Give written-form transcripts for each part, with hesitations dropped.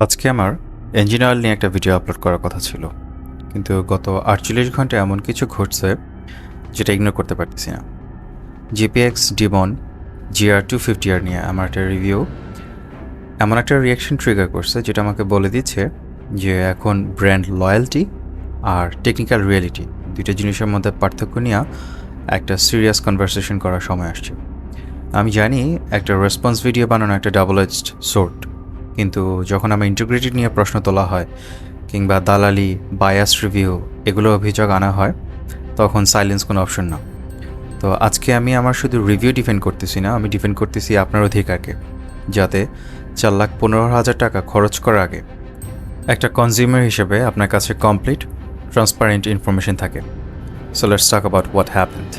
আজকে আমার engine oil নিয়ে একটা ভিডিও আপলোড করার কথা ছিল, কিন্তু গত 48 ঘন্টায় এমন কিছু ঘটছে যেটা ইগনোর করতে পারতেছি না। জিপিএক্স ডিমন GR250R নিয়ে আমার একটা রিভিউ এমন একটা রিয়াকশন ট্রিগার করছে যেটা আমাকে বলে দিচ্ছে যে এখন ব্র্যান্ড লয়্যালটি আর টেকনিক্যাল রিয়েলিটি দুইটা জিনিসের মধ্যে পার্থক্য নিয়ে একটা সিরিয়াস কনভারসেশন করার সময় আসছে। আমি জানি একটা রেসপন্স ভিডিও বানানো একটা ডাবল এজড সোর্ড, কিন্তু যখন আমার ইন্টিগ্রিটি নিয়ে প্রশ্ন তোলা হয় কিংবা দালালি বায়াস রিভিউ এগুলো অভিযোগ আনা হয়, তখন সাইলেন্স কোনো অপশন না। তো আজকে আমি আমার শুধু রিভিউ ডিফেন্ড করতেছি না, আমি ডিফেন্ড করতেছি আপনার অধিকারকে, যাতে 4,15,000 টাকা খরচ করার আগে একটা কনজিউমার হিসেবে আপনার কাছে কমপ্লিট ট্রান্সপারেন্ট ইনফরমেশন থাকে। So let's talk about what happened.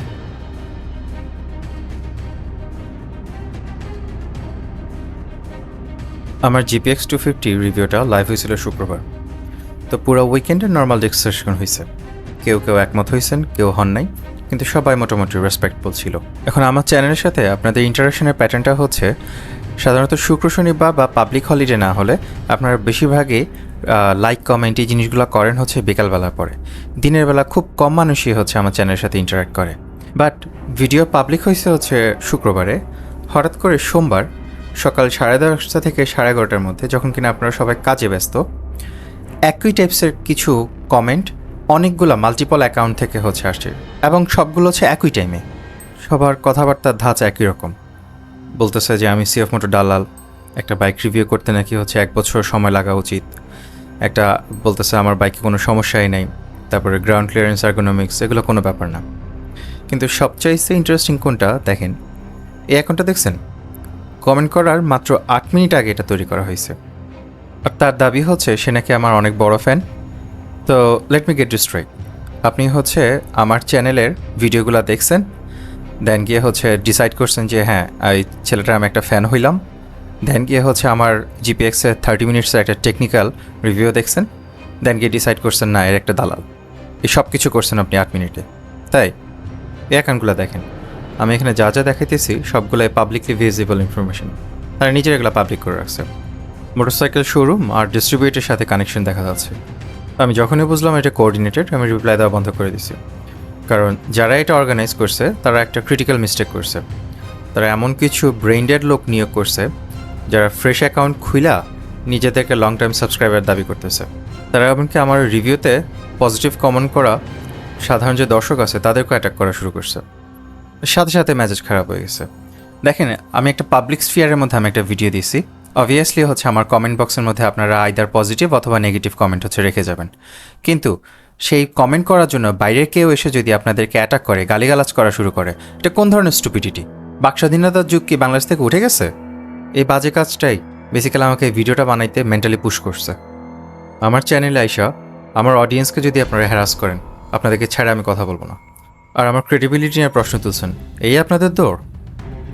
আমার GPX250 রিভিউটা লাইভ হয়েছিল শুক্রবার। তো পুরো উইকেন্ডে নর্মাল ডিসকাশন হয়েছে, কেউ একমত হয়েছেন, কেউ হন নাই, কিন্তু সবাই মোটামুটি রেসপেক্টফুল ছিল। এখন আমার চ্যানেলের সাথে আপনাদের ইন্টারাকশনের প্যাটার্নটা হচ্ছে সাধারণত শুক্র শনিবার বা পাবলিক হলিডে না হলে আপনারা বেশিরভাগই লাইক কমেন্ট এই জিনিসগুলো করেন হচ্ছে বিকালবেলার পরে। দিনের বেলা খুব কম মানুষই হচ্ছে আমার চ্যানেলের সাথে ইন্টারাক্ট করে। বাট ভিডিও পাবলিক হয়েছে হচ্ছে শুক্রবারে, হঠাৎ করে সোমবার সকাল 10:30 থেকে 11:30টার মধ্যে, যখন কিনা আপনারা সবাই কাজে ব্যস্ত, একই টাইপসের কিছু কমেন্ট অনেকগুলো মাল্টিপল অ্যাকাউন্ট থেকে হচ্ছে আসছে, এবং সবগুলো হচ্ছে একই টাইমে। সবার কথাবার্তার ধাঁচ একই রকম। বলতেছে যে আমি সিএফ মোটর দালাল, একটা বাইক রিভিউ করতে নাকি হচ্ছে 1 বছর সময় লাগা উচিত, একটা বলতেছে আমার বাইকে কোনো সমস্যাই নেই, তারপরে গ্রাউন্ড ক্লিয়ারেন্স আর্গোনমিক্স এগুলো কোনো ব্যাপার না। কিন্তু সবচাইতে ইন্টারেস্টিং কোনটা দেখেন, এই অ্যাকাউন্টটা দেখছেন, কমেন্ট করার মাত্র 8 মিনিট আগে এটা তৈরি করা হয়েছে, আর তার দাবি হচ্ছে সে নাকি আমার অনেক বড় ফ্যান। তো let me get it straight, আপনি হচ্ছে আমার চ্যানেলের ভিডিওগুলো দেখছেন, দেন গিয়ে হচ্ছে ডিসাইড করছেন যে হ্যাঁ এই ছেলেটার আমি একটা ফ্যান হইলাম, দেন গিয়ে হচ্ছে আমার জিপিএক্সের 30 মিনিটসের একটা টেকনিক্যাল রিভিউ দেখছেন, দেন গিয়ে ডিসাইড করছেন না এর একটা দালাল। এই সব কিছু করছেন আপনি 8 মিনিটে। তাই এই অ্যাকাউন্টগুলো দেখেন, আমি এখানে যা যা দেখাইতেছি সবগুলোই পাবলিকলি ভিজিবল ইনফরমেশন, তারা নিজের এগুলো পাবলিক করে রাখছে। মোটরসাইকেল শোরুম আর ডিস্ট্রিবিউটের সাথে কানেকশন দেখা যাচ্ছে। আমি যখনই বুঝলাম এটা কোঅর্ডিনেটেড, আমি রিপ্লাই দেওয়া বন্ধ করে দিছি, কারণ যারা এটা অর্গানাইজ করছে তারা একটা ক্রিটিক্যাল মিস্টেক করছে। তারা এমন কিছু ব্রেইন ডেড লোক নিয়োগ করছে যারা ফ্রেশ অ্যাকাউন্ট খুইলা নিজেদেরকে লং টাইম সাবস্ক্রাইবার দাবি করতেছে। তারা এমনকি আমার রিভিউতে পজিটিভ কমেন্ট করা সাধারণ যে দর্শক আছে তাদেরকেও অ্যাটাক করা শুরু করছে। সাথে সাথে মেসেজ খারাপ হয়ে গেছে। দেখেন, আমি একটা পাবলিক স্ফিয়ারের মধ্যে আমি একটা ভিডিও দিছি, অবভিয়াসলি হচ্ছে আমার কমেন্ট বক্সের মধ্যে আপনারা আইদার পজিটিভ অথবা নেগেটিভ কমেন্ট হচ্ছে রেখে যাবেন, কিন্তু সেই কমেন্ট করার জন্য বাইরের কেউ এসে যদি আপনাদেরকে অ্যাটাক করে, গালিগালাজ করা শুরু করে, এটা কোন ধরনের স্টুপিডিটি? বাক স্বাধীনতার যুগ কি বাংলাদেশ থেকে উঠে গেছে? এই বাজে কাজটাই বেসিক্যালি আমাকে এই ভিডিওটা বানাইতে মেন্টালি পুশ করছে। আমার চ্যানেলে আইসা আমার অডিয়েন্সকে যদি আপনারা হ্যারাস করেন, আপনাদেরকে ছাড়া আমি কথা বলবো না। আর আমার ক্রেডিবিলিটি নিয়ে প্রশ্ন তুলছেন, এই আপনাদের দৌড়?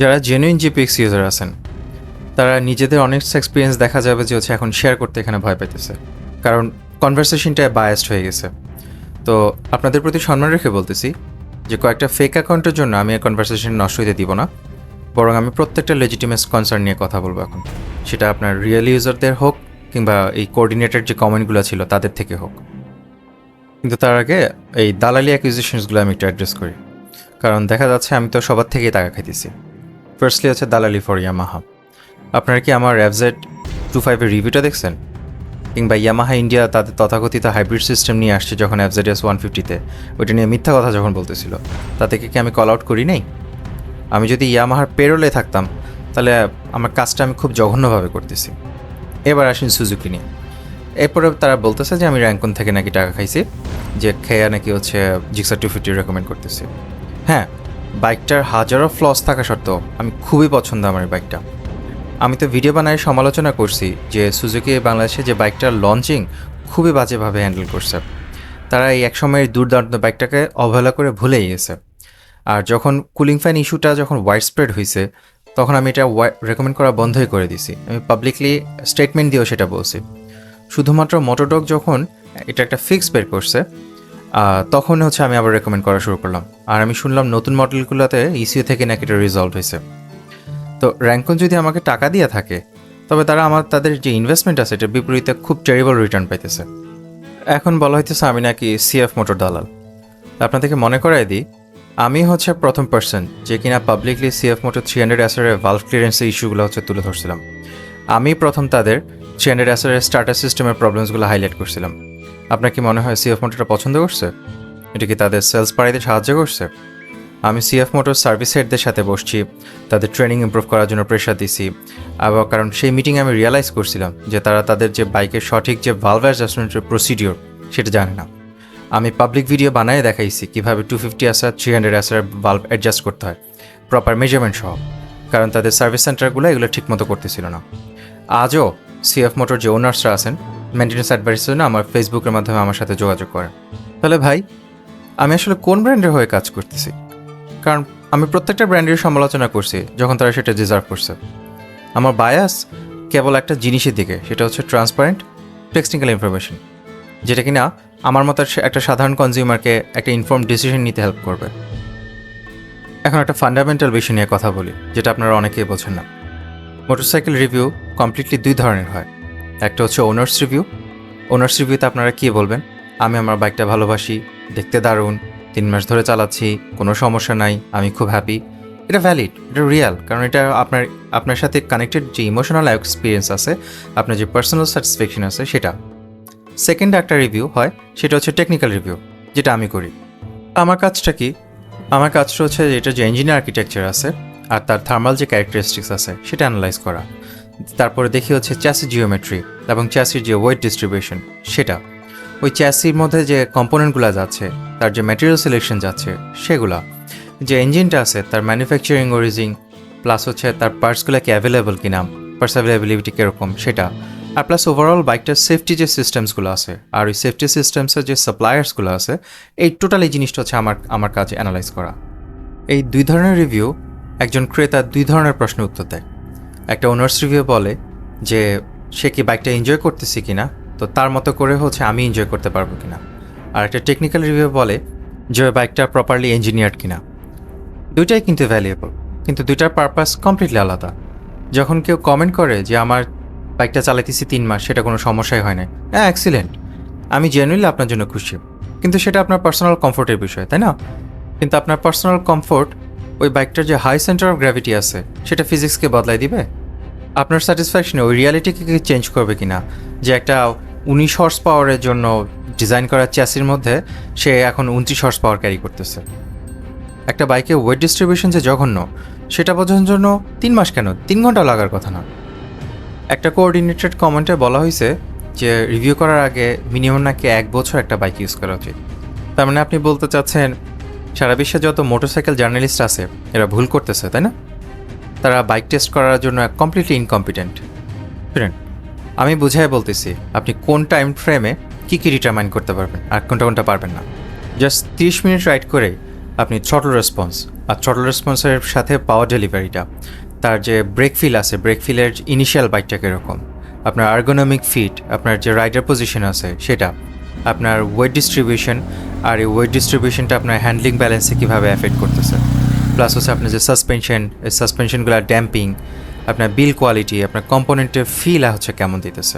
যারা জেনুইন জিপিএক্স ইউজার আছেন তারা নিজেদের অনেস্ট এক্সপিরিয়েন্স দেখা যাবে যে হচ্ছে এখন শেয়ার করতে এখানে ভয় পাইতেছে, কারণ কনভারসেশনটায় বায়াসড হয়ে গেছে। তো আপনাদের প্রতি সম্মান রেখে বলতেছি যে কয়েকটা ফেক অ্যাকাউন্টের জন্য আমি এই কনভারসেশন নষ্ট হতে দিব না, বরং আমি প্রত্যেকটা লেজিটিমেট কনসার্ন নিয়ে কথা বলবো এখন, সেটা আপনার রিয়েল ইউজারদের হোক কিংবা এই কোঅর্ডিনেটেড যে কমেন্টগুলো ছিল তাদের থেকে হোক। কিন্তু তার আগে এই দালালি অ্যাকুইজিশনসগুলো আমি একটু অ্যাড্রেস করি, কারণ দেখা যাচ্ছে আমি তো সবার থেকেই টাকা খাইতেছি। ফার্স্টলি হচ্ছে দালালি ফর ইয়ামাহা। আপনারা কি আমার FZ25 এর রিভিউটা দেখছেন? কিংবা ইয়ামাহা ইন্ডিয়া তাদের তথাকথিত হাইব্রিড সিস্টেম নিয়ে আসছে যখন FZS150-তে, ওইটা নিয়ে মিথ্যা কথা যখন বলতেছিল, তাতে কি আমি কল আউট করি নাই? আমি যদি ইয়ামাহার পেরোলে থাকতাম তাহলে আমার কাজটা আমি খুব জঘন্যভাবে করতেছি। এবার আসেন সুজুকি নিয়ে। এরপরে তারা বলতেছে যে আমি র্যাঙ্কন থেকে নাকি টাকা খাইছি, যে খেয়া নাকি হচ্ছে জিক্সার 250 রেকমেন্ড করতেছি। হ্যাঁ, বাইকটার হাজারো ফ্লস থাকা সত্ত্বেও আমি খুবই পছন্দ আমার এই বাইকটা। আমি তো ভিডিও বানায় সমালোচনা করছি যে সুজুকি বাংলাদেশে যে বাইকটার লঞ্চিং খুবই বাজেভাবে হ্যান্ডেল করছে। তারা এই এক সময়ের দুর্দান্ত বাইকটাকে অবহেলা করে ভুলেই গেছে। আর যখন কুলিং ফ্যান ইস্যুটা যখন ওয়াইড স্প্রেড হয়েছে, তখন আমি এটা রেকমেন্ড করা বন্ধই করে দিছি। আমি পাবলিকলি স্টেটমেন্ট দিয়েও সেটা বলছি। শুধুমাত্র মোটোডগ যখন এটা একটা ফিক্স বের করছে, তখন হচ্ছে আমি আবার রেকমেন্ড করা শুরু করলাম। আর আমি শুনলাম নতুন মডেলগুলোতে ইসিউ থেকে নাকি এটা রিজলভ হয়েছে। তো র্যাঙ্কন যদি আমাকে টাকা দিয়ে থাকে তবে তারা তাদের যে ইনভেস্টমেন্ট আছে এটার বিপরীতে খুব টেরিবল রিটার্ন পাইতেছে। এখন বলা হইতেছে আমি নাকি সিএফ মোটর দালাল। আপনাদেরকে মনে করাই দিই, আমি হচ্ছে প্রথম পার্সন যে কিনা পাবলিকলি সিএফ মোটর 300 অ্যাসারের ভালভ ক্লিয়ারেন্সের ইস্যুগুলো হচ্ছে তুলে ধরছিলাম। আমি প্রথম তাদের 300 অ্যাসারের স্টার্টার সিস্টেমের প্রবলেমসগুলো হাইলাইট করছিলাম। আপনার কি মনে হয় সিএফ মোটরটা পছন্দ করছে? এটা কি তাদের সেলস বাড়াইতে সাহায্য করছে? আমি সিএফ মোটর সার্ভিস হেডদের সাথে বসছি, তাদের ট্রেনিং ইমপ্রুভ করার জন্য প্রেশার দিছি। আবার কারণ সেই মিটিংয়ে আমি রিয়েলাইজ করছিলাম যে তারা তাদের যে বাইকের সঠিক যে ভালভ অ্যাডজাস্টমেন্টের প্রসিডিওর সেটা জানে না। আমি পাবলিক ভিডিও বানিয়ে দেখাইছি কীভাবে 250 অ্যাসার 300 অ্যাসার ভালভ অ্যাডজাস্ট করতে হয় প্রপার মেজারমেন্ট সহ, কারণ তাদের সার্ভিস সেন্টারগুলো এগুলো ঠিকমতো করতেছিল না। আজও সিএফ মোটর যে ওনার্সরা আছেন মেনটেন্যান্স অ্যাডভাইসের জন্য আমার ফেসবুকের মাধ্যমে আমার সাথে যোগাযোগ করেন। তাহলে ভাই, আমি আসলে কোন ব্র্যান্ডের হয়ে কাজ করতেছি? কারণ আমি প্রত্যেকটা ব্র্যান্ডের সমালোচনা করছি যখন তারা সেটা ডিজার্ভ করছে। আমার বায়াস কেবল একটা জিনিসের দিকে, সেটা হচ্ছে ট্রান্সপারেন্ট টেকনিক্যাল ইনফরমেশন, যেটা কিনা আমার মতো একটা সাধারণ কনজিউমারকে একটা ইনফর্ম ডিসিশন নিতে হেল্প করবে। এখন একটা ফান্ডামেন্টাল বিষয় নিয়ে কথা বলি, যেটা আপনারা অনেকেই বোঝেন না। মোটরসাইকেল রিভিউ কমপ্লিটলি দুই ধরনের হয়। একটা হচ্ছে ওনার্স রিভিউ। ওনার্স রিভিউতে আপনারা কী বলবেন? আমি আমার বাইকটা ভালোবাসি, দেখতে দারুণ, 3 মাস ধরে চালাচ্ছি, কোনো সমস্যা নাই, আমি খুব হ্যাপি। এটা ভ্যালিড, এটা রিয়াল, কারণ এটা আপনার সাথে কানেক্টেড যে ইমোশনাল এক্সপিরিয়েন্স আছে, আপনার যে পার্সোনাল স্যাটিসফ্যাকশন আছে সেটা। সেকেন্ড একটা রিভিউ হয়, সেটা হচ্ছে টেকনিক্যাল রিভিউ, যেটা আমি করি। আমার কাজটা কি? আমার কাজটা হচ্ছে এটা যে ইঞ্জিন আর্কিটেকচার আছে আর তার থার্মাল যে ক্যারেক্টারিস্টিক্স আছে সেটা অ্যানালাইজ করা। তারপরে দেখি হচ্ছে চ্যাসি জিওমেট্রি এবং চ্যাসির যে ওয়েট ডিস্ট্রিবিউশন সেটা। ওই চ্যাসির মধ্যে যে কম্পোনেন্টগুলো যাচ্ছে, তার যে ম্যাটেরিয়াল সিলেকশন যাচ্ছে সেগুলা, যে ইঞ্জিনটা আছে তার ম্যানুফ্যাকচারিং অরিজিন, প্লাস হচ্ছে তার পার্টসগুলো কি অ্যাভেলেবল কিনা, পার্টস অ্যাভেলেবিলিটি কীরকম সেটা, আর প্লাস ওভারঅল বাইকটার সেফটি যে সিস্টেমসগুলো আছে আর ওই সেফটি সিস্টেমসের যে সাপ্লায়ার্সগুলো আছে, এই টোটাল এই জিনিসটা হচ্ছে আমার কাজে অ্যানালাইজ করা। এই দুই ধরনের রিভিউ একজন ক্রেতা দুই ধরনের প্রশ্নের উত্তর দেয়। একটা ওনার্স রিভিউ বলে যে সে কি বাইকটা এনজয় করতেছে কিনা, তো তার মতো করে হচ্ছে আমি এনজয় করতে পারবো কিনা। আর একটা টেকনিক্যাল রিভিউ বলে যে বাইকটা প্রপারলি ইঞ্জিনিয়ার্ড কিনা। দুইটাই কিন্তু ভ্যালুয়েবল, কিন্তু দুইটার পারপাস কমপ্লিটলি আলাদা। যখন কেউ কমেন্ট করে যে আমার বাইকটা চালাইতেছি 3 মাস, সেটা কোনো সমস্যাই হয় না, হ্যাঁ এক্সিলেন্ট, আমি জেনুইনলি আপনার জন্য খুশি, কিন্তু সেটা আপনার পার্সোনাল কমফোর্টের বিষয়, তাই না? কিন্তু আপনার পার্সোনাল কমফোর্ট ওই বাইকটার যে হাই সেন্টার অফ গ্র্যাভিটি আছে সেটা ফিজিক্সকে বদলাই দিবে? আপনার স্যাটিসফ্যাকশনে ওই রিয়ালিটিকে চেঞ্জ করবে কিনা যে একটা 19 হর্স পাওয়ারের জন্য ডিজাইন করা চ্যাসির মধ্যে সে এখন 29 হর্স পাওয়ার ক্যারি করতেছে? একটা বাইকে ওয়েট ডিস্ট্রিবিউশন যে জঘন্য, সেটা বোঝার জন্য 3 মাস কেন, 3 ঘন্টা লাগার কথা না। একটা কোঅর্ডিনেটেড কমেন্টে বলা হয়েছে যে রিভিউ করার আগে মিনিমাম নাকি 1 বছর একটা বাইক ইউজ করা উচিত। তার মানে আপনি বলতে চাচ্ছেন সারা বিশ্বে যত মোটরসাইকেল জার্নালিস্ট আছে এরা ভুল করতেছে, তাই না? তারা বাইক টেস্ট করার জন্য কমপ্লিটলি ইনকম্পিটেন্ট। শুনেন, আমি বুঝাই বলতেছি, আপনি কোন টাইম ফ্রেমে কী ডিটারমাইন করতে পারবেন আর কোনটা পারবেন না। জাস্ট 30 মিনিট রাইড করে আপনি থ্রটল রেসপন্স, আর থ্রটল রেসপন্সের সাথে পাওয়ার ডেলিভারিটা, তার যে ব্রেক ফিল আছে, ব্রেক ফিলের ইনিশিয়াল বাইকটা কীরকম, আপনার আর্গোনমিক ফিট, আপনার যে রাইডার পজিশন আছে সেটা, আপনার ওয়েট ডিস্ট্রিবিউশন, আর এই ওয়েট ডিস্ট্রিবিউশনটা আপনার হ্যান্ডলিং ব্যালেন্সে কীভাবে অ্যাফেক্ট করতেছে, প্লাস হচ্ছে আপনার যে সাসপেনশন, এই সাসপেনশনগুলোর ড্যাম্পিং, আপনার বিল কোয়ালিটি, আপনার কম্পোনেন্টের ফিল হচ্ছে কেমন দিতেছে,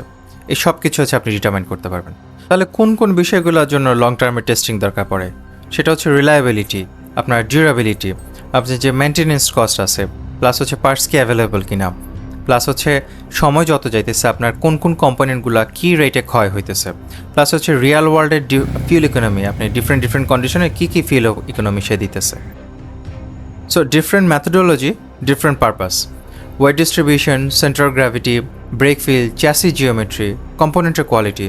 এই সব কিছু হচ্ছে আপনি ডিটারমাইন করতে পারবেন। তাহলে কোন কোন বিষয়গুলোর জন্য লং টার্মের টেস্টিং দরকার পড়ে? সেটা হচ্ছে রিলায়েবিলিটি, আপনার ডিউরেবিলিটি, আপনার যে মেনটেনেন্স কস্ট আছে, প্লাস হচ্ছে পার্টস কি অ্যাভেলেবল কিনা, প্লাস হচ্ছে সময় যত যাইতেছে আপনার কোন কোন কম্পোনেন্টগুলো কী রেটে ক্ষয় হইতেছে, প্লাস হচ্ছে রিয়েল ওয়ার্ল্ডের ফিউল ইকোনমি, আপনি ডিফারেন্ট কন্ডিশনে কী ফিউল ইকোনমি সে দিতেছে। So different methodology, different purpose, weight distribution, centre of gravity, brake feel, chassis geometry, কম্পোনেন্টের কোয়ালিটি,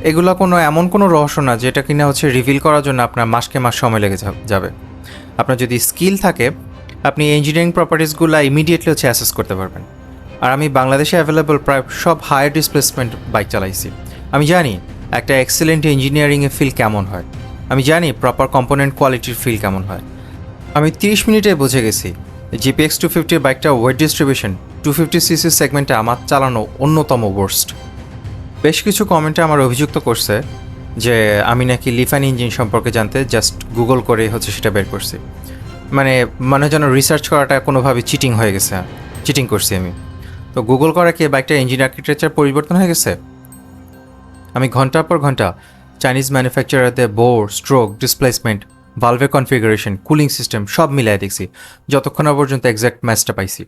এগুলো এমন কোনো রহস্য না যেটা কিনা হচ্ছে রিভিল করার জন্য আপনার মাসকে মাস সময় লেগে যাবে। আপনার যদি স্কিল থাকে আপনি ইঞ্জিনিয়ারিং প্রপার্টিসগুলো ইমিডিয়েটলি হচ্ছে অ্যাসেস করতে পারবেন। আর আমি বাংলাদেশে অ্যাভেলেবল প্রায় সব হায়ার ডিসপ্লেসমেন্ট বাইক চালাইছি। আমি জানি একটা এক্সেলেন্ট ইঞ্জিনিয়ারিংয়ের ফিল কেমন হয়, আমি জানি প্রপার কম্পোনেন্ট কোয়ালিটির ফিল কেমন হয়। আমি 30 মিনিটে বুঝে গেছি জিপিএক্স 250 বাইকটা ওয়েট ডিস্ট্রিবিউশন 250cc সেগমেন্টে আমার চালানো অন্যতম ওয়ার্স্ট। বেশ কিছু কমেন্টে আমার অভিযুক্ত করছে যে আমি নাকি লিফান ইঞ্জিন সম্পর্কে জানতে জাস্ট গুগল করে হচ্ছে সেটা বের করছি, মানে যেন রিসার্চ করাটা কোনোভাবে চিটিং হয়ে গেছে, চিটিং করছি আমি। তো গুগল করা কি বাইকটার ইঞ্জিন আর্কিটেকচার পরিবর্তন হয়ে গেছে? আমি ঘন্টার পর ঘন্টা চাইনিজ ম্যানুফ্যাকচারারদের বোর, স্ট্রোক, ডিসপ্লেসমেন্ট, ভালভের কনফিগারেশন, কুলিং সিস্টেম সব মিলাই দেখছি, যতক্ষণ না পর্যন্ত এক্স্যাক্ট ম্যাচটা পাইছি।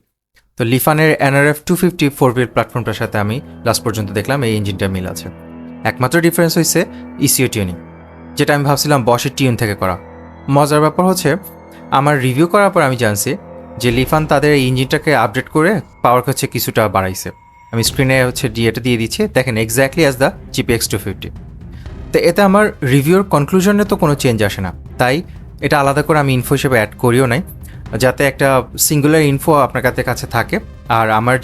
তো লিফানের NRF 250 4 হুইল প্ল্যাটফর্মটার সাথে আমি লাস্ট পর্যন্ত দেখলাম এই ইঞ্জিনটা মিল আছে। একমাত্র ডিফারেন্স হয়েছে ইসিও টিউনিং, যেটা আমি ভাবছিলাম বসের টিউন থেকে করা। মজার ব্যাপার হচ্ছে আমার রিভিউ করার পর আমি জানছি যে লিফান তাদের এই ইঞ্জিনটাকে আপডেট করে পাওয়ার হচ্ছে কিছুটা বাড়াইছে। আমি স্ক্রিনে হচ্ছে ডিএটা দিয়ে দিচ্ছি, দেখেন এক্স্যাক্টলি অ্যাজ দ্য GPX 250। তো এতে আমার রিভিউর কনক্লুশনে তো কোনো চেঞ্জ আসে না, তাই এটা আলাদা করে আমি ইনফো হিসেবে অ্যাড করিও নাই, যাতে একটা সিঙ্গুলার ইনফো আপনার কাছে থাকে। আর আমার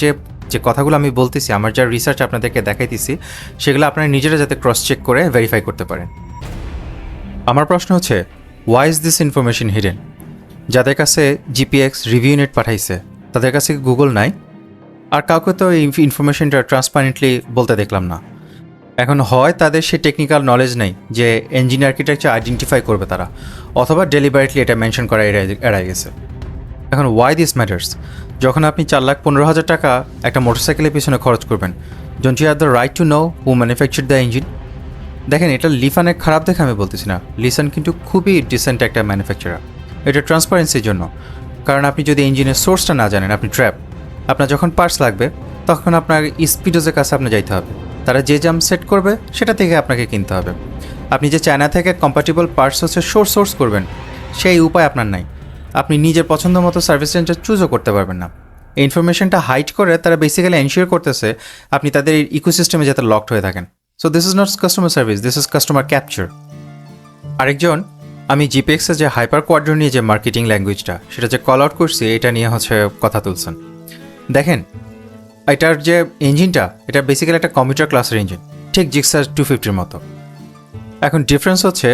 যে কথাগুলো আমি বলতেছি, আমার যা রিসার্চ আপনাদেরকে দেখাইতেছি, সেগুলো আপনারা নিজেরা যাতে ক্রস চেক করে ভেরিফাই করতে পারেন। আমার প্রশ্ন হচ্ছে, why is this information hidden? যাদের কাছে GPX রিভিউ নেট পাঠাইছে তাদের কাছে গুগল নাই, আর কাউকে তো এই ইনফরমেশনটা ট্রান্সপারেন্টলি বলতে দেখলাম না। এখন হয় তাদের সে টেকনিক্যাল নলেজ নেই যে ইঞ্জিন আর্কিটেকচার আইডেন্টিফাই করবে তারা, অথবা ডেলিবারেটলি এটা মেনশন করা এড়াই গেছে। এখন ওয়াই দিস ম্যাটার্স? যখন আপনি 4,15,000 টাকা একটা মোটরসাইকেলের পিছনে খরচ করবেন, don't you have the right to know who manufacture the engine? দেখেন, এটা লিফানের খারাপ দেখে আমি বলতেছি না, লিসান কিন্তু খুবই ডিসেন্ট একটা ম্যানুফ্যাকচারার। এটা ট্রান্সপারেন্সির জন্য, কারণ আপনি যদি ইঞ্জিনের সোর্সটা না জানেন, আপনি ট্র্যাপ। আপনার যখন পার্টস লাগবে তখন আপনার স্পিডোজের কাছে আপনার যাইতে হবে, তারা যে জাম্প সেট করবে সেটা থেকে আপনাকে কিনতে হবে। আপনি যে চায়না থেকে কম্প্যাটিবল পার্টস হচ্ছে সোর্স করবেন, সেই উপায় আপনার নাই। আপনি নিজের পছন্দ মতো সার্ভিস সেন্টার চুজও করতে পারবেন না। এই ইনফরমেশনটা হাইড করে তারা বেসিক্যালি এনশিওর করতেছে আপনি তাদের ইকোসিস্টেমে যাতে লকড হয়ে থাকেন। So this is not customer service, this is customer capture. আরেকজন, আমি জিপিএক্সের যে হাইপার কোয়াড্রো নিয়ে যে মার্কেটিং ল্যাঙ্গুয়েজটা সেটা যে কল আউট করছি, এটা নিয়ে হচ্ছে কথা তুলছেন। দেখেন, এটার যে ইঞ্জিনটা, এটা বেসিক্যালি একটা কম্পিউটার ক্লাসের ইঞ্জিন, ঠিক জিক্সার 250-র মতো। এখন ডিফারেন্স হচ্ছে,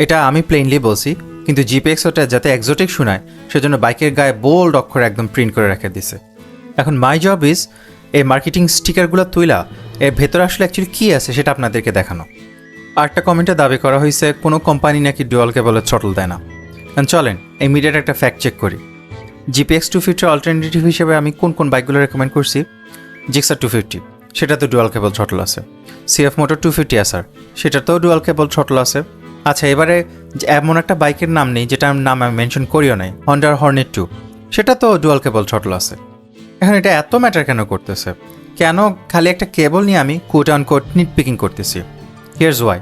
এটা আমি প্লেনলি বলছি, কিন্তু জিপিএক্স ওটা যাতে এক্সোটিক শোনায় সেজন্য বাইকের গায়ে বোল্ড অক্ষরে একদম প্রিন্ট করে রেখে দিছে। এখন মাই জব ইজ এই মার্কেটিং স্টিকারগুলো তুইলা এর ভেতরে আসলে অ্যাকচুয়ালি কী আছে সেটা আপনাদেরকে দেখানো। আরেকটা কমেন্টে দাবি করা হয়েছে কোনো কোম্পানি নাকি ডুয়াল কেবলের থ্রটল দেয় না। চলেন ইমিডিয়েট একটা ফ্যাক্ট চেক করি। GPX 250 অল্টারনেটিভ হিসেবে আমি কোন বাইকগুলো রেকমেন্ড করছি? জিক্সার 250, সেটা তো ডুয়াল কেবল থ্রটল আছে। CF মোটর 250 SR, সেটাতেও ডুয়াল কেবল থ্রটল আছে। আচ্ছা, এবারে এমন একটা বাইকের নাম নেই যেটার নাম আমি মেনশন করিও নাই, হন্ডার হর্নেট 2, সেটা তো ডুয়াল কেবল থ্রটল আছে। এখন এটা এত ম্যাটার কেন করতেছে? কেন খালি একটা কেবল নিয়ে আমি quote on quote nitpicking করতেছি? Here's why.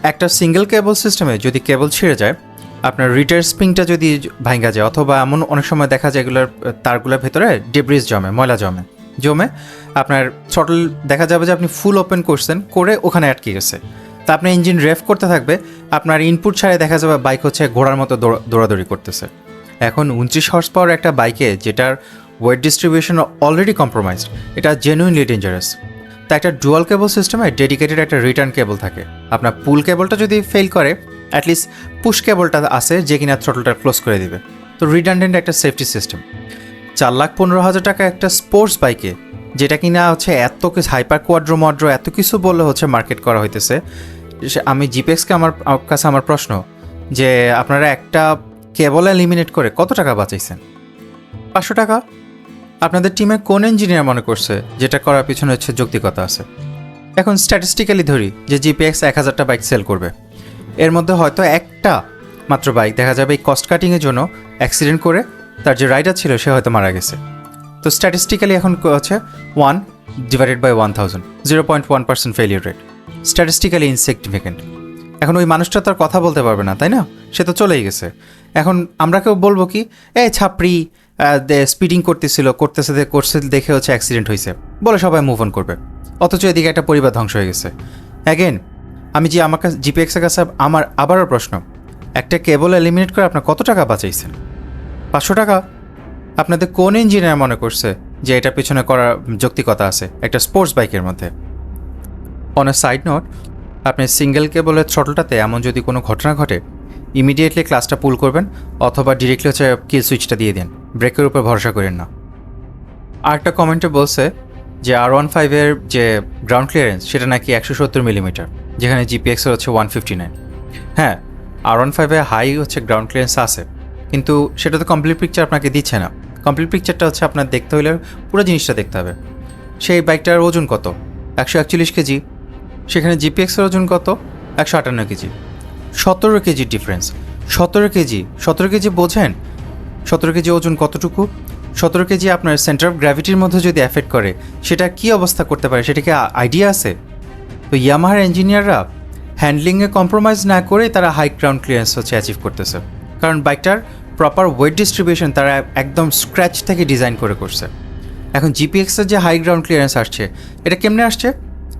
একটা সিঙ্গেল কেবল সিস্টেমে যদি কেবল ছিঁড়ে যায়, আপনার রিটার স্প্রিংটা যদি ভাঙা যায়, অথবা এমন অনেক সময় দেখা যায় এগুলোর তারগুলোর ভেতরে ডেব্রিজ জমে, ময়লা জমে আপনার থ্রটল দেখা যাবে যে আপনি ফুল ওপেন করছেন, করে ওখানে আটকে গেছে। তা আপনার ইঞ্জিন রেফ করতে থাকবে, আপনার ইনপুট ছাড়াই দেখা যাবে বাইক হচ্ছে ঘোড়ার মতো দৌড়াদৌড়ি করতেছে। এখন 29 হর্স পাওয়ার একটা বাইকে যেটার ওয়েট ডিস্ট্রিবিউশন অলরেডি কম্প্রোমাইজড, এটা জেনুইনলি ডেঞ্জারাস। তা একটা ডুয়াল কেবল সিস্টেমে ডেডিকেটেড একটা রিটার্ন কেবল থাকে। আপনার পুল কেবলটা যদি ফেল করে, অ্যাটলিস্ট পুশ কেবলটা আছে যে কিনা থ্রটলটা ক্লোজ করে দিবে। তো রিডান্ডেন্ট একটা সেফটি সিস্টেম। 4,15,000 টাকা একটা স্পোর্টস বাইকে, যেটা কিনা হচ্ছে এত কিছু হাইপার কোয়াড্রো এত কিছু বলে হচ্ছে মার্কেট করা হইতেছে। আমি জিপিএক্সকে আমার কাছে আমার প্রশ্ন যে আপনারা একটা কেবল এলিমিনেট করে কত টাকা বাঁচাইছেন? 500 টাকা? আপনাদের টিমে কোন ইঞ্জিনিয়ার মনে করছে যেটা করার পিছনে হচ্ছে যৌক্তিকতা আছে? এখন স্ট্যাটিস্টিক্যালি ধরি যে জিপিএক্স 1,000টা বাইক সেল করবে, এর মধ্যে হয়তো একটা মাত্র বাইক দেখা যাবে এই কস্ট কাটিংয়ের জন্য অ্যাক্সিডেন্ট করে তার যে রাইডার ছিল সে হয়তো মারা গেছে। তো স্ট্যাটিস্টিক্যালি এখন হচ্ছে 1/1000, 0.1% ফেলিয়ার রেট, স্ট্যাটিস্টিক্যালি ইনসিগনিফিকেন্ট। এখন ওই মানুষটা তার কথা বলতে পারবে না, তাই না? সে তো চলেই গেছে। এখন আমরা কেউ বলবো কি, ছাপড়ি স্পিডিং করছে দেখে হচ্ছে অ্যাক্সিডেন্ট হয়েছে বলে সবাই মুভ অন করবে, অথচ এদিকে একটা পরিবার ধ্বংস হয়ে গেছে। অ্যাগেন আমি যে আমার কাছে জিপিএক্সের কাছে আমার আবারও প্রশ্ন, একটা কেবল এলিমিনেট করে আপনার কত টাকা বাঁচাইছেন? 500 টাকা? আপনাদের কোন ইঞ্জিনিয়ার মনে করছে যে এটার পিছনে করার যৌক্তিকতা আছে একটা স্পোর্টস বাইকের মধ্যে? অন এ সাইড নোট, আপনি সিঙ্গেল কেবলের থ্রটলটাতে এমন যদি কোনো ঘটনা ঘটে, ইমিডিয়েটলি ক্লাসটা পুল করবেন, অথবা ডিরেক্টলি হচ্ছে কিল সুইচটা দিয়ে দিন, ব্রেকের উপর ভরসা করেন না। আরেকটা কমেন্টে বলছে যে R15-এর যে গ্রাউন্ড ক্লিয়ারেন্স সেটা নাকি 170 মিলিমিটার, যেখানে জিপিএক্সের হচ্ছে 159। হ্যাঁ, R15-এ হাই হচ্ছে গ্রাউন্ড ক্লিয়ারেন্স আছে, কিন্তু সেটা তো কমপ্লিট পিকচার আপনাকে দিচ্ছে না, কমপ্লিট পিকচারটা হচ্ছে আপনার দেখতে হলে পুরো জিনিসটা দেখতে হবে। সেই বাইকটার ওজন কত? 141 কেজি। সেখানে জিপিএক্সের ওজন কত? 158 কেজি। 17 কেজির ডিফারেন্স। 17 কেজি বোঝেন? 17 কেজি ওজন কতটুকু? 17 কেজি আপনার সেন্টার অফ গ্র্যাভিটির মধ্যে যদি অ্যাফেক্ট করে সেটা কী অবস্থা করতে পারে সেটা কি আইডিয়া আছে? তো ইয়ামাহার ইঞ্জিনিয়াররা হ্যান্ডলিংয়ে কম্প্রোমাইজ না করে তারা হাই গ্রাউন্ড ক্লিয়ারেন্স হচ্ছে অ্যাচিভ করতেছে, কারণ বাইকটার প্রপার ওয়েট ডিস্ট্রিবিউশন তারা একদম স্ক্র্যাচ থেকে ডিজাইন করে করছে। এখন জিপিএক্সের যে হাই গ্রাউন্ড ক্লিয়ারেন্স আসছে এটা কেমনে আসছে?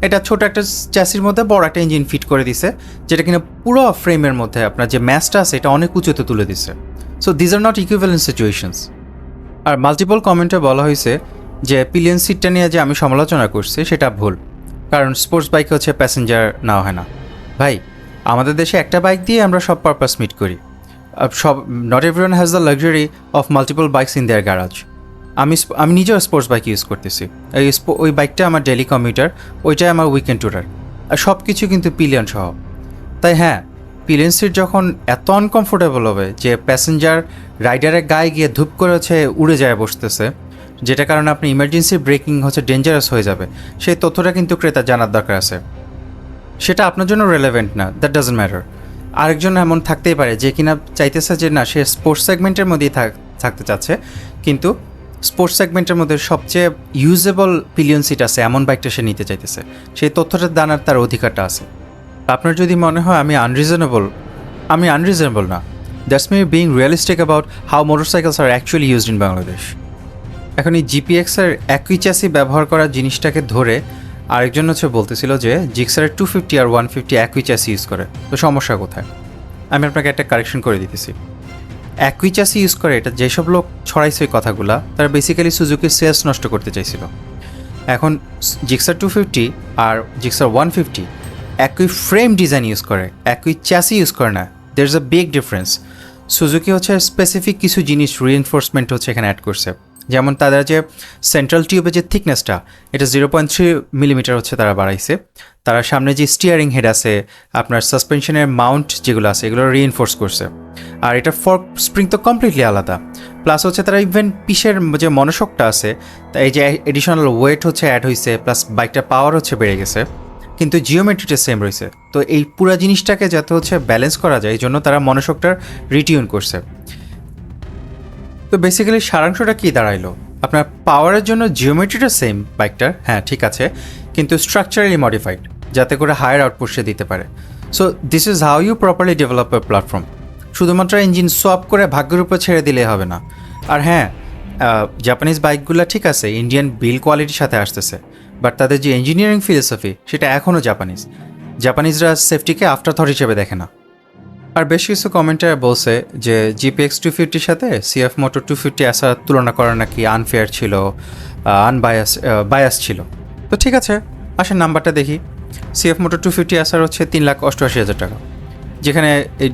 এটা ছোট একটা চ্যাসির মধ্যে বড় একটা ইঞ্জিন ফিট করে দিছে, যেটা কিনা পুরো ফ্রেমের মধ্যে আপনার যে ম্যাসটা আছে এটা অনেক উঁচুতে তুলে দিছে। So these are not equivalent situations. আর মাল্টিপল কমেন্টে বলা হয়েছে যে পিলিয়ন সিটটা নিয়ে যে আমি সমালোচনা করছি সেটা ভুল, কারণ স্পোর্টস বাইকে হচ্ছে প্যাসেঞ্জার নেওয়া হয় না। ভাই, আমাদের দেশে একটা বাইক দিয়ে আমরা সব পারপাস মিট করি। সব not everyone has the luxury of multiple bikes in their garage. আমি নিজেও স্পোর্টস বাইক ইউজ করতেছি। ওই বাইকটা আমার ডেলি কমিউটার, ওইটাই আমার উইকেন্ড ট্যুরার, আর সব কিছু কিন্তু পিলিয়ন সহ। তাই হ্যাঁ, পিলিয়ন সিট যখন এত আনকমফোর্টেবল হবে যে প্যাসেঞ্জার রাইডারের গায়ে গিয়ে ধূপ করে হচ্ছে উড়ে যায় বসতেছে, যেটা কারণে আপনি ইমার্জেন্সি ব্রেকিং হচ্ছে ডেঞ্জারাস হয়ে যাবে, সেই তথ্যটা কিন্তু ক্রেতা জানার দরকার আছে। সেটা আপনার জন্য রেলেভেন্ট না, দ্যাট ডাজন্ট ম্যাটার। আরেকজন এমন থাকতেই পারে যে কিনা চাইতেছে যে না, সে স্পোর্টস সেগমেন্টের মধ্যেই থাকতে চাচ্ছে, কিন্তু স্পোর্টস সেগমেন্টের মধ্যে সবচেয়ে ইউজেবল পিলিয়ন সিট আছে এমন বাইকটা সে নিতে চাইতেছে, সেই তথ্যটা জানার তার অধিকারটা আছে। আপনার যদি মনে হয় আমি আনরিজনেবল না, that's me being realistic about how motorcycles are actually used in Bangladesh. এখন এই জিপিএক্সের একই চ্যাসি ব্যবহার করা জিনিসটাকে ধরে আরেকজন হচ্ছে বলতেছিল যে জিক্সারের 250 আর 150 একই চ্যাসি ইউজ করে, তো সমস্যা কোথায়? আমি আপনাকে একটা কারেকশন করে দিতেছি। একই চ্যাসি ইউজ করে এটা যেসব লোক ছড়াইছে ওই কথাগুলা, তারা বেসিক্যালি সুজুকির সেলস নষ্ট করতে চাইছিল। এখন জিক্সার 250 আর জিক্সার 150 একই ফ্রেম ডিজাইন ইউজ করে, একই চ্যাসি ইউজ করে না। There is a big difference. Suzuki হচ্ছে স্পেসিফিক কিছু জিনিস রিএনফোর্সমেন্ট হচ্ছে এখানে অ্যাড করছে, যেমন তাদের যে সেন্ট্রাল টিউবের যে থিকনেসটা এটা 0.3 মিলিমিটার হচ্ছে তারা বাড়াইছে। তারা সামনে যে স্টিয়ারিং হেড আছে, আপনার সাসপেনশনের মাউন্ট যেগুলো আছে এগুলো রিএনফোর্স করছে। আর এটা ফর্ক স্প্রিং তো কমপ্লিটলি আলাদা। প্লাস হচ্ছে তারা ইভেন পিসের যে মনোশকটা আছে এই যে এডিশনাল ওয়েট হচ্ছে অ্যাড হয়েছে, প্লাস বাইকটার পাওয়ার হচ্ছে বেড়ে গেছে, কিন্তু জিওমেট্রিটা সেম রয়েছে। তো এই পুরো জিনিসটাকে যাতে হচ্ছে ব্যালেন্স করা যায় এই জন্য তারা মনোশকটার রিটিউন করছে। তো বেসিক্যালি সারাংশটা কী দাঁড়াইলো? আপনার পাওয়ারের জন্য জিওমেট্রিটা সেম বাইকটার, হ্যাঁ ঠিক আছে, কিন্তু স্ট্রাকচারালি মডিফাইড যাতে করে হায়ার আউটপুট সে দিতে পারে। So this is how you properly develop a platform. শুধুমাত্র ইঞ্জিন সোয়াপ করে ভাগ্যের উপর ছেড়ে দিলে হবে না। আর হ্যাঁ, জাপানিজ বাইকগুলো ঠিক আছে ইন্ডিয়ান বিল কোয়ালিটির সাথে আসতেছে, বাট তাদের যে ইঞ্জিনিয়ারিং ফিলোসফি সেটা এখনও জাপানিজরা সেফটিকে আফটার থট হিসেবে দেখে না। আর বেশ কিছু কমেন্টার বলছে যে জিপিএক্স 250-র সাথে সিএফ মোটর 250 আসার তুলনা করা নাকি আনফেয়ার ছিল, বায়াস ছিল। তো ঠিক আছে, আসেন নাম্বারটা দেখি। সিএফ মোটর 250 আসার হচ্ছে 3,88,000 টাকা, যেখানে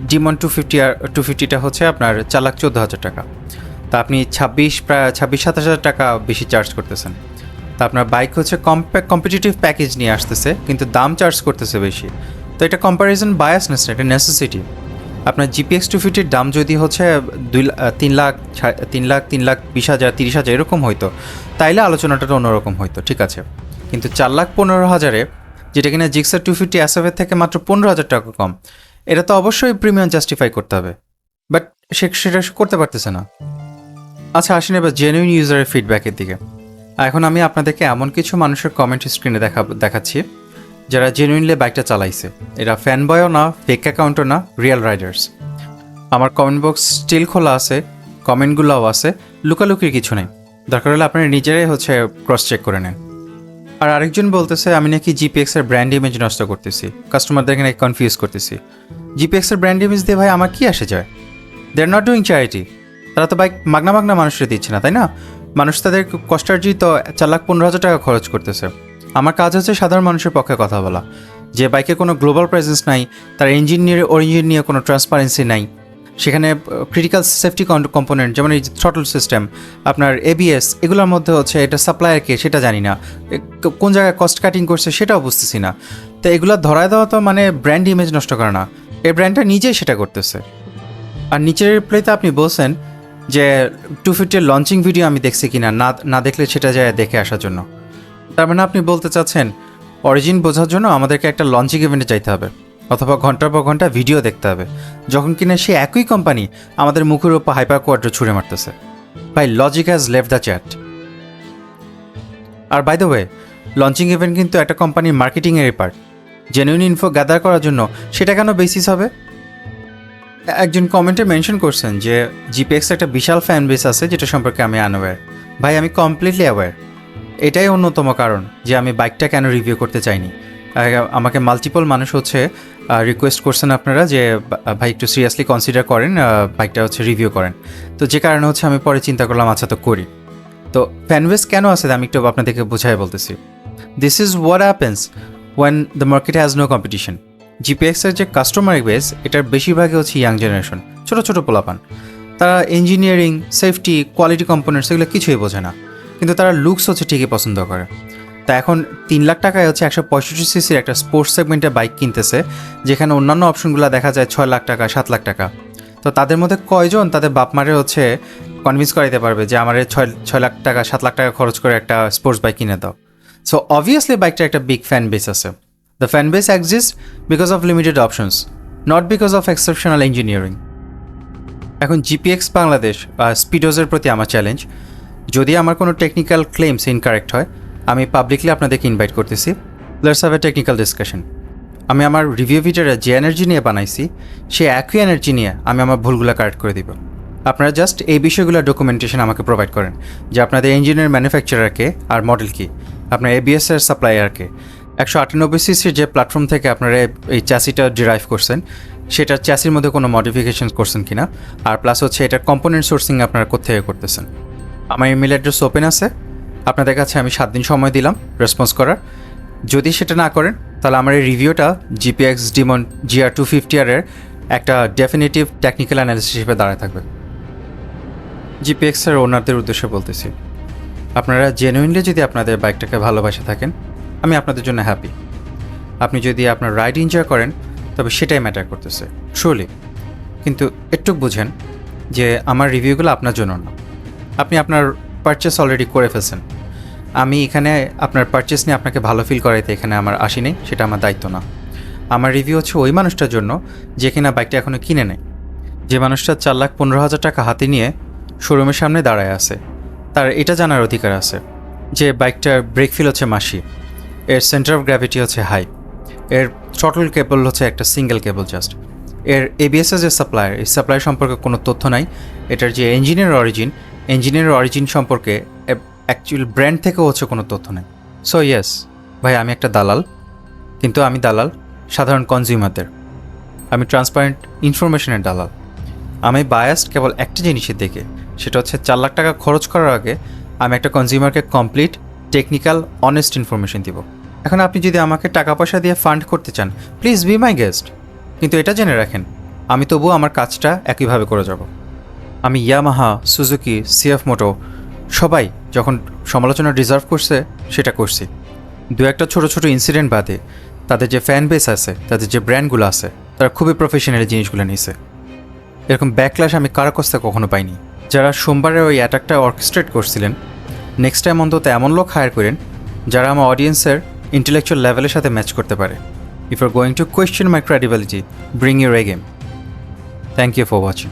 ডিমন 250টা হচ্ছে আপনার 4,14,000 টাকা। তা আপনি প্রায় 26-27,000 টাকা বেশি চার্জ করতেছেন। তা আপনার বাইক হচ্ছে কম্পিটিটিভ প্যাকেজ নিয়ে আসতেছে, কিন্তু দাম চার্জ করতেছে বেশি। তো এটা কম্প্যারিজন বায়াসনেস না, এটা নেসেসিটি। আপনার জিপিএক্স 250-র দাম যদি হচ্ছে 3,20,000, 30,000 এরকম হইতো, তাইলে আলোচনাটা অন্যরকম হইতো, ঠিক আছে। কিন্তু 4,15,000-এ, যেটা কিনা জিক্সার 250 এসএফের থেকে মাত্র 15,000 টাকা কম, এটা তো অবশ্যই প্রিমিয়াম জাস্টিফাই করতে হবে, বাট সেটা করতে পারতেছে না। আচ্ছা, আসেন এবার জেনুইন ইউজারের ফিডব্যাকের দিকে। এখন আমি আপনাদেরকে এমন কিছু মানুষের কমেন্ট স্ক্রিনে দেখাচ্ছি যারা জেনুইনলি বাইকটা চালাইছে। এরা ফ্যান বয়ও না, ফেক অ্যাকাউন্টও না, রিয়েল রাইডার্স। আমার কমেন্ট বক্স স্টিল খোলা আছে, কমেন্টগুলোও আছে, লুকালুকির কিছু নেই। দরকার হলে আপনারা নিজেরাই হচ্ছে ক্রস চেক করে নেন। আর আরেকজন বলতেছে আমি নাকি জিপিএক্সের ব্র্যান্ড ইমেজ নষ্ট করতেছি, কাস্টমারদেরকে নাকি কনফিউজ করতেছি। জিপিএক্সের ব্র্যান্ড ইমেজ দিয়ে ভাই আমার কি আসে যায়? দে আর নট ডুইং চ্যারিটি। তারা তো বাইক মাগনা মানুষের দিচ্ছে না, তাই না? মানুষ তাদের কষ্টার্জিত 4,15,000 টাকা খরচ করতেছে। আমার কাজ হচ্ছে সাধারণ মানুষের পক্ষে কথা বলা, যে বাইকে কোনো গ্লোবাল প্রেজেন্স নাই, তার ইঞ্জিন নিয়ে কোনো ট্রান্সপারেন্সি নাই, সেখানে ক্রিটিক্যাল সেফটি কম্পোনেন্ট যেমন এই থ্রটল সিস্টেম, আপনার এবিএস, এগুলোর মধ্যে হচ্ছে এটা সাপ্লায়ার কে সেটা জানি না, কোন জায়গায় কস্ট কাটিং করছে সেটাও বুঝতেছি না। তো এগুলো ধরায় দেওয়া তো মানে ব্র্যান্ড ইমেজ নষ্ট করে না, এই ব্র্যান্ডটা নিজেই সেটা করতেছে। আর নিচের প্লেতে আপনি বলছেন যে 250 লঞ্চিং ভিডিও আমি দেখছি কিনা, না দেখলে সেটা যায় দেখে আসার জন্য। তার মানে আপনি বলতে চাচ্ছেন অরিজিন বোঝার জন্য আমাদেরকে একটা লঞ্চিং ইভেন্টে যাইতে হবে, অথবা ঘন্টার পর ঘন্টা ভিডিও দেখতে হবে, যখন কিনা সে একই কোম্পানি আমাদের মুখের উপর হাইপার কোয়াড্রো ছুঁড়ে মারতেছে। ভাই, logic has left the chat. আর by the way, launching event কিন্তু একটা কোম্পানির মার্কেটিংয়েরই পার্ট। জেনুইন ইনফো গ্যাদার করার জন্য সেটা কেন বেসিস হবে? একজন কমেন্টে মেনশন করছেন যে জিপিএক্স একটা বিশাল ফ্যান বেস আছে যেটা সম্পর্কে আমি আনঅ্যাওয়্যার। ভাই, আমি কমপ্লিটলি অ্যাওয়্যার। এটাই অন্যতম কারণ যে আমি বাইকটা কেন রিভিউ করতে চাইনি। আমাকে মাল্টিপল মানুষ রিকোয়েস্ট করছেন আপনারা যে ভাই একটু সিরিয়াসলি কনসিডার করেন, বাইকটা রিভিউ করেন। তো যে কারণে আমি পরে চিন্তা করলাম আচ্ছা তো করি। তো ফ্যানবেস কেন আছে আমি একটু আপনাদেরকে বোঝাই বলতেছি। This is what happens when the market has no competition. জিপিএক্সের যে কাস্টমার বেস, এটার বেশিরভাগই ইয়াং জেনারেশন, ছোটো ছোটো পোলাপান। তারা ইঞ্জিনিয়ারিং, সেফটি, কোয়ালিটি কম্পোনেন্টস এগুলো কিছুই বোঝে না, কিন্তু তারা লুকস ঠিকই পছন্দ করে। তা এখন 3 লাখ টাকায় 165 সিসির একটা স্পোর্টস সেগমেন্টের বাইক কিনতেছে, যেখানে অন্যান্য অপশনগুলো দেখা যায় 6 লাখ টাকা, 7 লাখ টাকা। তো তাদের মধ্যে কয়জন তাদের বাপ মারে কনভিন্স করাইতে পারবে যে আমার 6 লাখ টাকা, 7 লাখ টাকা খরচ করে একটা স্পোর্টস বাইক কিনে দাও? সো অবভিয়াসলি বাইকটার একটা বিগ ফ্যান বেস আছে। The fan base exist because of limited options, not because of exceptional engineering. এখন জিপিএক্স বাংলাদেশ বা স্পিডোজের প্রতি আমার চ্যালেঞ্জ, যদি আমার কোনো টেকনিক্যাল ক্লেমস ইনকারেক্ট হয়, আমি পাবলিকলি আপনাদেরকে ইনভাইট করতেছি, let's have a technical discussion. আমি আমার রিভিউ ভিডিওটা যে এনার্জি নিয়ে বানাইছি, সেই একই এনার্জি নিয়ে আমি আমার ভুলগুলো কারেক্ট করে দিব। আপনারা জাস্ট এই বিষয়গুলো ডকুমেন্টেশন আমাকে প্রোভাইড করেন, যে আপনাদের ইঞ্জিনের ম্যানুফ্যাকচারারকে আর মডেল কি, আপনার এবিএসের সাপ্লায়ারকে, 198 সিসির যে প্ল্যাটফর্ম থেকে আপনারা এই চ্যাসিটা ডিরাইভ করছেন, সেটার চ্যাসির মধ্যে কোনো মডিফিকেশন করছেন কিনা, আর প্লাস এটার কম্পোনেন্ট সোর্সিং আপনারা কোথেকে করতেছেন। আমার ইমেল অ্যাড্রেস ওপেন আছে, আপনাদের কাছে আমি 7 দিন সময় দিলাম রেসপন্স করার। যদি সেটা না করেন, তাহলে আমার এই রিভিউটা জিপিএক্স ডিমন GR250R এর একটা ডেফিনেটিভ টেকনিক্যাল অ্যানালিসিস হিসেবে দাঁড়ায় থাকবে। জিপিএক্সের ওনারদের উদ্দেশ্যে বলতেছি, আপনারা জেনুইনলি যদি আপনাদের বাইকটাকে ভালোবাসে থাকেন, আমি আপনাদের জন্য হ্যাপি। আপনি যদি আপনার রাইড এনজয় করেন, তবে সেটাই ম্যাটার করতেছে ট্রুলি। কিন্তু একটু বুঝেন যে আমার রিভিউগুলো আপনার জন্য না। আপনি আপনার পারচেস অলরেডি করে ফেলছেন। আমি এখানে আপনার পারচেস নিয়ে আপনাকে ভালো ফিল করাইতে এখানে আমার আসি নেই, সেটা আমার দায়িত্ব না। আমার রিভিউ ওই মানুষটার জন্য যে কিনা বাইকটা এখনও কিনে নেয়, যে মানুষটা 4,15,000 টাকা হাতে নিয়ে শোরুমের সামনে দাঁড়ায় আছে। তার এটা জানার অধিকার আছে যে বাইকটার ব্রেক ফিল মাসি, এর সেন্টার অফ গ্র্যাভিটি হাই, এর থ্রটল কেবল একটা সিঙ্গেল কেবল জাস্ট, এর এবিএসএস যে সাপ্লায়ার, এই সাপ্লায়ার সম্পর্কে কোনো তথ্য নাই। এটার যে ইঞ্জিনের অরিজিন সম্পর্কে অ্যাকচুয়াল ব্র্যান্ড থেকেও কোনো তথ্য নেই। সো ইয়েস ভাই, আমি একটা দালাল, কিন্তু আমি দালাল সাধারণ কনজিউমারদের। আমি ট্রান্সপারেন্ট ইনফরমেশনের দালাল। আমি বায়াসড কেবল একটা জিনিসের দিকে, সেটা 4 লাখ টাকা খরচ করার আগে আমি একটা কনজিউমারকে কমপ্লিট টেকনিক্যাল অনেস্ট ইনফরমেশন দিব। এখন আপনি যদি আমাকে টাকা পয়সা দিয়ে ফান্ড করতে চান, প্লিজ বি মাই গেস্ট, কিন্তু এটা জেনে রাখেন আমি তবুও আমার কাজটা একইভাবে করে যাব। আমি ইয়ামাহা, সুজুকি, সিএফ মোটো সবাই যখন সমালোচনা ডিজার্ভ করছে সেটা করছি। দু একটা ছোটো ছোটো ইনসিডেন্ট বাদে তাদের যে ফ্যান বেস আছে, তাদের যে ব্র্যান্ডগুলো আছে, তারা খুবই প্রফেশনালি জিনিসগুলো নিছে। এরকম ব্যাকল্যাশ আমি কারো কাছ থেকে কখনো পাইনি। যারা সোমবারে ওই অ্যাটাকটা অর্কেস্ট্রেট করছিলেন, নেক্সট টাইম অন্তত এমন লোক হায়ার করেন যারা আমার অডিয়েন্সের ইন্টেলেকচুয়াল লেভেলের সাথে ম্যাচ করতে পারে। If you are going to question my credibility, bring your A game. Thank you for watching.